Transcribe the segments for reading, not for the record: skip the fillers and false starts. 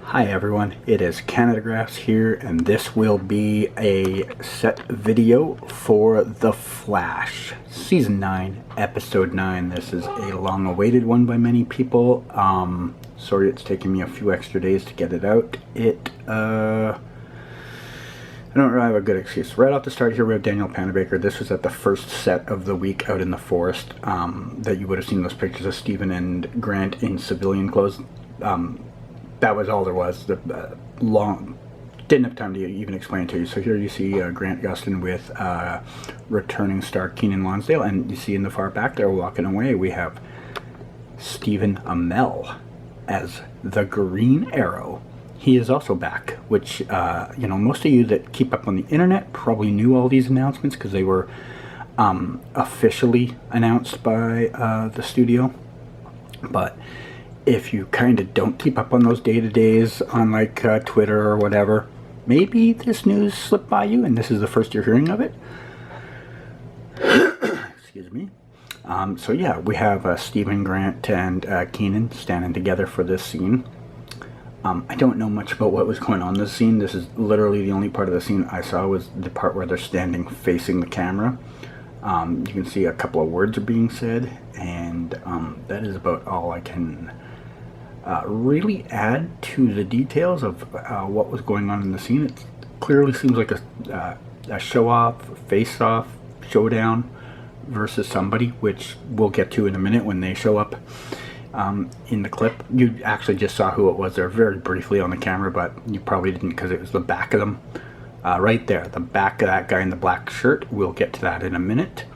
Hi everyone, it is Canadagraphs here, and this will be a set video for The Flash, Season 9, Episode 9. This is a long-awaited one by many people. Sorry it's taken me a few extra days to get it out. I don't really have a good excuse. Right off the start here we have Daniel Panabaker. This was at the first set of the week out in the forest, that you would have seen those pictures of Stephen and Grant in civilian clothes. That was all there was. Didn't have time to even explain it to you. So here you see Grant Gustin with returning star Keiynan Lonsdale, and you see in the far back there walking away we have Stephen Amell as the Green Arrow. He is also back, which most of you that keep up on the internet probably knew all these announcements because they were officially announced by the studio. But if you kind of don't keep up on those day-to-days on like Twitter or whatever, maybe this news slipped by you and this is the first you're hearing of it. Excuse me. So yeah, we have Stephen, Grant, and Keiynan standing together for this scene. I don't know much about what was going on in this scene. This is literally the only part of the scene I saw was the part where they're standing facing the camera. You can see a couple of words are being said, and that is about all I can really add to the details of what was going on in the scene. It clearly seems like a show-off, face-off, showdown versus somebody, which we'll get to in a minute when they show up in the clip. You actually just saw who it was there very briefly on the camera, but you probably didn't because it was the back of them. Right there, the back of that guy in the black shirt. We'll get to that in a minute.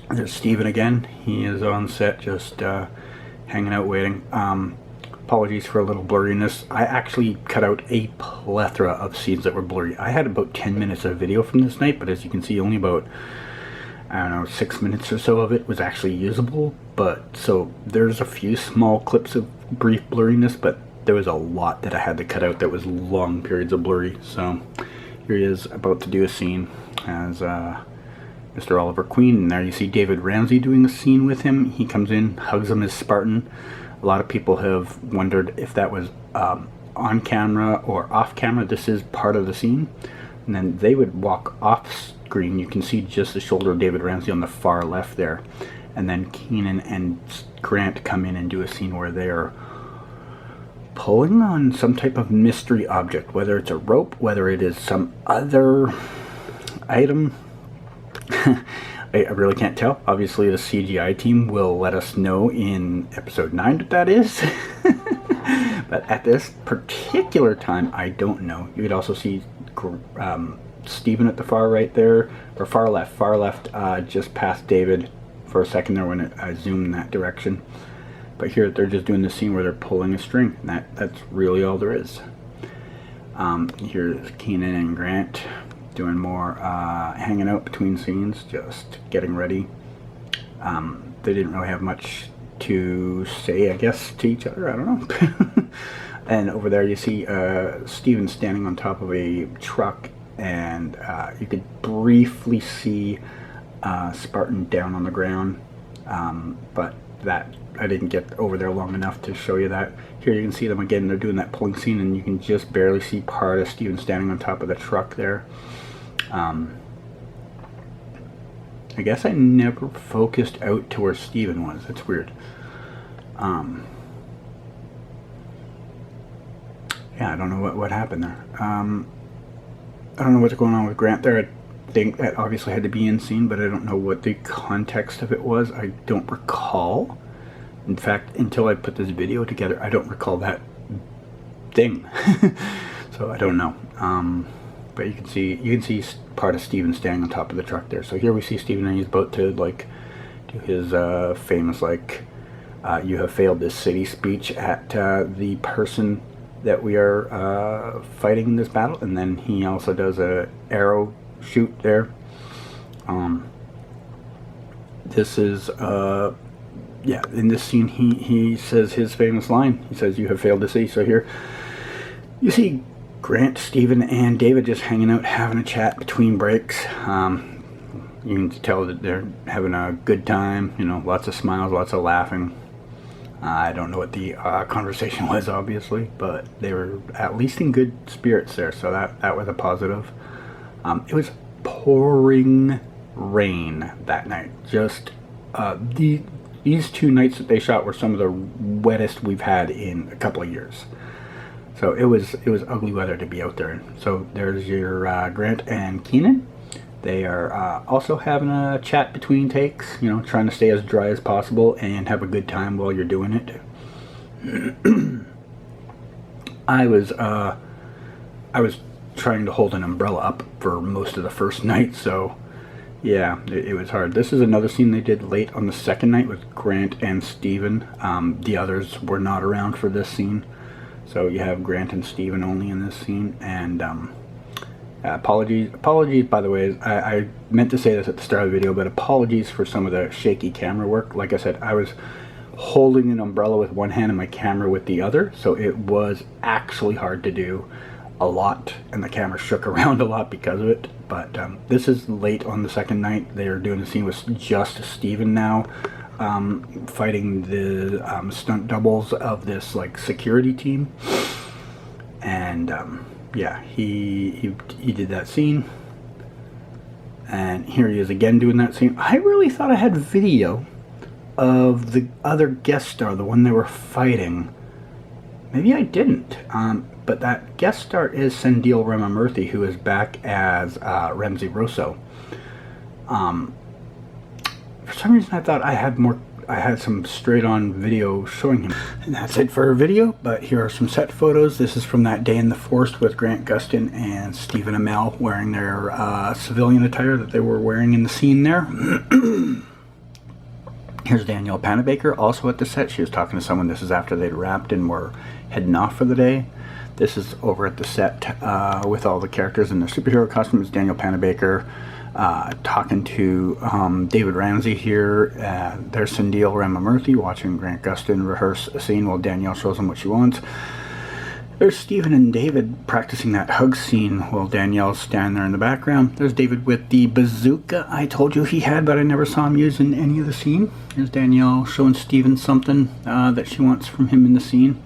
There's Stephen again. He is on set just hanging out waiting. Apologies for a little blurriness. I actually cut out a plethora of scenes that were blurry. I had about 10 minutes of video from this night, but as you can see only about, I don't know, 6 minutes or so of it was actually usable. But so there's a few small clips of brief blurriness, but there was a lot that I had to cut out that was long periods of blurry. So here he is about to do a scene as Mr. Oliver Queen, and there you see David Ramsey doing a scene with him. He comes in, hugs him as Spartan. A lot of people have wondered if that was on camera or off camera. This is part of the scene. And then they would walk off screen. You can see just the shoulder of David Ramsey on the far left there. And then Keiynan and Grant come in and do a scene where they're pulling on some type of mystery object, whether it's a rope, whether it is some other item. I really can't tell. Obviously the CGI team will let us know in episode 9 what that is. But at this particular time I don't know. You could also see Stephen at the far right there, or far left, just past David for a second there when I zoomed in that direction. But here they're just doing the scene where they're pulling a string. That's really all there is. Here's Keiynan and Grant doing more hanging out between scenes, just getting ready. They didn't really have much to say, I guess, to each other. I don't know. And over there you see Stephen standing on top of a truck, and you could briefly see Spartan down on the ground, but that I didn't get over there long enough to show you that. Here you can see them again. They're doing that pulling scene, and you can just barely see part of Stephen standing on top of the truck there. I guess I never focused out to where Stephen was. That's weird. Yeah, I don't know what happened there. I don't know what's going on with Grant there. I think that obviously had to be in scene, but I don't know what the context of it was. I don't recall. In fact, until I put this video together, I don't recall that thing. So I don't know. But you can see part of Stephen standing on top of the truck there. So here we see Stephen, and he's about to like do his famous like "You have failed this city" speech at the person that we are fighting in this battle, and then he also does a arrow shoot there. This is yeah, in this scene he says his famous line. He says, "You have failed to see." So here you see Grant, Stephen, and David just hanging out, having a chat between breaks. You can tell that they're having a good time, you know, lots of smiles, lots of laughing. I don't know what the conversation was, obviously, but they were at least in good spirits there, so that was a positive. It was pouring rain that night. Just these 2 nights that they shot were some of the wettest we've had in a couple of years. So it was ugly weather to be out there. So there's your Grant and Keiynan. They are also having a chat between takes, you know, trying to stay as dry as possible and have a good time while you're doing it. I was trying to hold an umbrella up for most of the first night, so yeah, it was hard. This is another scene they did late on the second night with Grant and Steven. The others were not around for this scene, so you have Grant and Steven only in this scene. And apologies by the way, I meant to say this at the start of the video, but apologies for some of the shaky camera work. Like I said, I was holding an umbrella with one hand and my camera with the other, so it was actually hard to do a lot, and the camera shook around a lot because of it. But this is late on the second night. They're doing a scene with just Steven now, fighting the stunt doubles of this like security team. And yeah, he did that scene, and here he is again doing that scene. I really thought I had video of the other guest star, the one they were fighting. Maybe I didn't, but that guest star is Sendil Ramamurthy, who is back as Ramsey Rosso. For some reason I thought I had some straight-on video showing him. And that's it for our video, but here are some set photos. This is from that day in the forest with Grant Gustin and Stephen Amell wearing their civilian attire that they were wearing in the scene there. Here's Danielle Panabaker, also at the set. She was talking to someone. This is after they'd wrapped and were heading off for the day. This is over at the set with all the characters in their superhero costumes. Danielle Panabaker talking to David Ramsey here. There's Sendil Ramamurthy watching Grant Gustin rehearse a scene while Danielle shows him what she wants. There's Stephen and David practicing that hug scene while Danielle's standing there in the background. There's David with the bazooka I told you he had, but I never saw him use in any of the scene. There's Danielle showing Stephen something that she wants from him in the scene.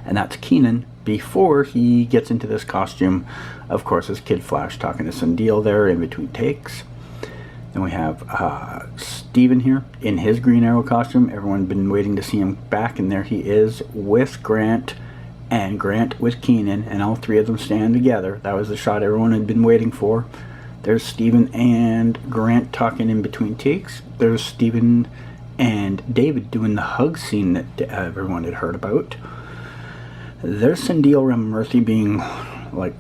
And that's Keiynan before he gets into this costume. Of course, as Kid Flash talking to Sendil there in between takes. Then we have Steven here in his Green Arrow costume. Everyone been waiting to see him back, and there he is with Grant, and Grant with Keiynan, and all three of them stand together. That was the shot everyone had been waiting for. There's Steven and Grant talking in between takes. There's Steven and David doing the hug scene that everyone had heard about. There's Sendil Ramamurthy being like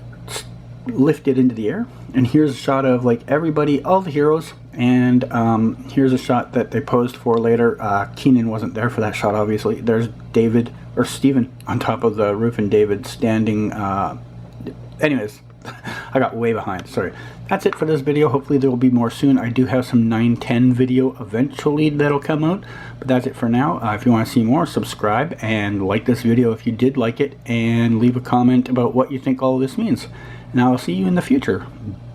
lifted into the air, and here's a shot of like everybody, all the heroes, and here's a shot that they posed for later. Keiynan wasn't there for that shot, obviously. There's David or Steven on top of the roof and David standing. Anyways, I got way behind, sorry. That's it for this video. Hopefully there will be more soon. I do have some 9/10 video eventually that'll come out, but that's it for now. If you want to see more, subscribe and like this video if you did like it, and leave a comment about what you think all of this means. And I'll see you in the future.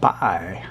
Bye.